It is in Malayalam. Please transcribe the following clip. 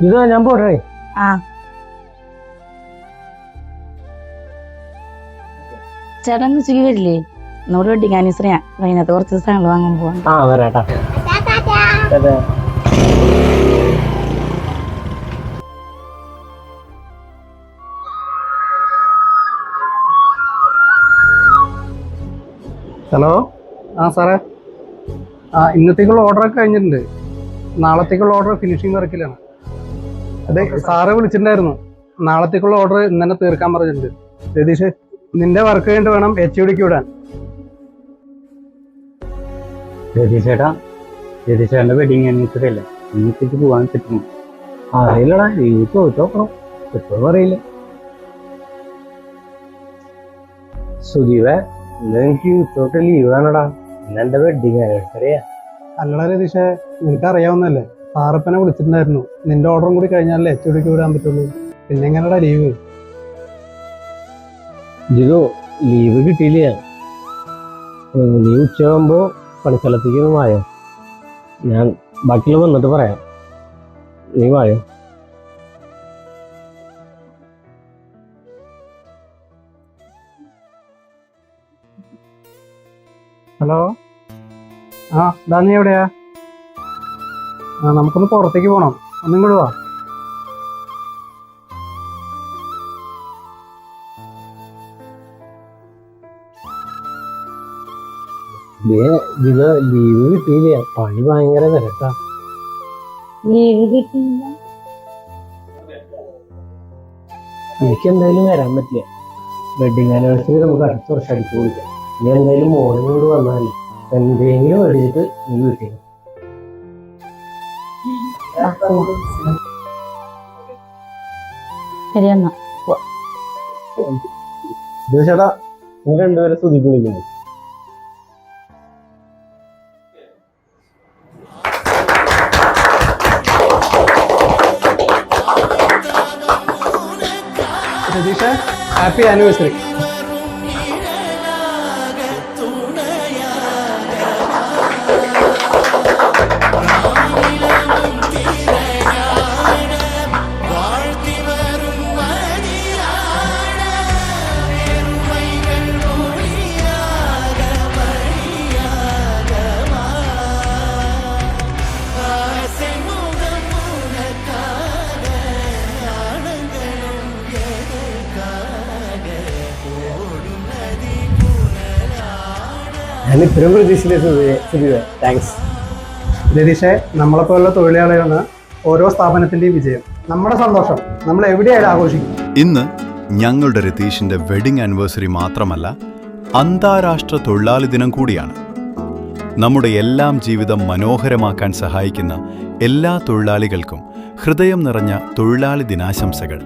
ഇതാ ഞാൻ പോട്ടെ. ആ ചേട്ടൻ ഉച്ചയ്ക്ക് വരില്ലേ? നമ്മുടെ വെഡിങ് ആനിവേഴ്സറിയാ, വൈകുന്നേരത്ത് കുറച്ച് സാധനങ്ങൾ വാങ്ങാൻ പോവാം. ആ വരാട്ടാ. ഹലോ, ആ സാറേ, ഇന്നത്തേക്കുള്ള ഓർഡറൊക്കെ കഴിഞ്ഞിട്ടുണ്ട്. നാളത്തേക്കുള്ള ഓർഡർ ഫിനിഷിംഗ് വർക്കിലാണ്. അതെ, സാറ് വിളിച്ചിട്ടുണ്ടായിരുന്നു. നാളത്തേക്കുള്ള ഓർഡർ ഇന്ന് തന്നെ തീർക്കാൻ പറഞ്ഞിട്ടുണ്ട്. രതീഷ്, നിന്റെ വർക്ക് കഴിഞ്ഞിട്ട് വേണം HODക്ക് വിടാൻ. രതീഷേട്ടൻ്റെ വെഡിങ് ആനിവേഴ്സറി അല്ലേ, ഇന്നത്തേക്ക് പോകാൻ പറ്റുമോ? അറിയില്ലടാ, ലീവ് ചോദിച്ചോക്കണം, എപ്പോഴും അറിയില്ല. സുധീവേ, എനിക്ക് ഉച്ചോട്ട് ലീവ് വേണടാ, ഇന്നെന്റെ വെഡിങ് ആനിവേഴ്സറിയാ. അല്ലടാ രതീഷേ, നിനക്ക് അറിയാവുന്നല്ലേ, സാറപ്പനെ വിളിച്ചിട്ടുണ്ടായിരുന്നു. നിന്റെ ഓർഡറും കൂടി കഴിഞ്ഞാലേ HODക്ക് വിടാൻ പറ്റുള്ളൂ. പിന്നെ എങ്ങനെയാടാ ലീവ്? ജിതോ, ലീവ് കിട്ടിയില്ല. നീ ഉച്ചയാകുമ്പോ പണിസ്ഥലത്തേക്ക് ഒന്ന് വായോ, ഞാൻ ബാക്കിയുള്ള വന്നിട്ട് പറയാം. നീ വായോ. ഹലോ, ദാ നീ എവിടെയാ? നമുക്കൊന്ന് പുറത്തേക്ക് പോകണം, ഒന്നും കൂടെ വാ. ലീവ് കിട്ടിയില്ല, പണി ഭയങ്കര തിരക്കാ. ലീവ് കിട്ടിയില്ല? എനിക്ക് എന്തായാലും വരാൻ പറ്റില്ല. വെഡിങ് ആനിവേഴ്സറി നമുക്ക് അടുത്ത വർഷം അടിച്ചു കൊടുക്കാം. നീ എന്തായാലും മോർണിംഗ് കൊണ്ട് വന്നാൽ എന്തെങ്കിലും എടുത്തിട്ട് നീ വീട്ടിൽ. ശരി എന്നാ. ചേട്ടാ, നിങ്ങൾ രണ്ടുപേരെ സ്തുതിക്ക് വിളിക്കുന്നു. Ratheesh, happy anniversary. ഞാൻ ഇത്രയും പ്രതീക്ഷിച്ചില്ല. താങ്ക്സ് രതീഷെ, നമ്മളെപ്പോലുള്ള തൊഴിലാളികളാണ് ഓരോ സ്ഥാപനത്തിന്റെയും വിജയം. നമ്മുടെ സന്തോഷം നമ്മൾ എവിടെയായാലും ആഘോഷിക്കും. ഇന്ന് ഞങ്ങളുടെ രതീഷിന്റെ വെഡിങ് ആനിവേഴ്സറി മാത്രമല്ല, അന്താരാഷ്ട്ര തൊഴിലാളി ദിനം കൂടിയാണ്. നമ്മുടെ എല്ലാം ജീവിതം മനോഹരമാക്കാൻ സഹായിക്കുന്ന എല്ലാ തൊഴിലാളികൾക്കും ഹൃദയം നിറഞ്ഞ തൊഴിലാളി ദിനാശംസകൾ.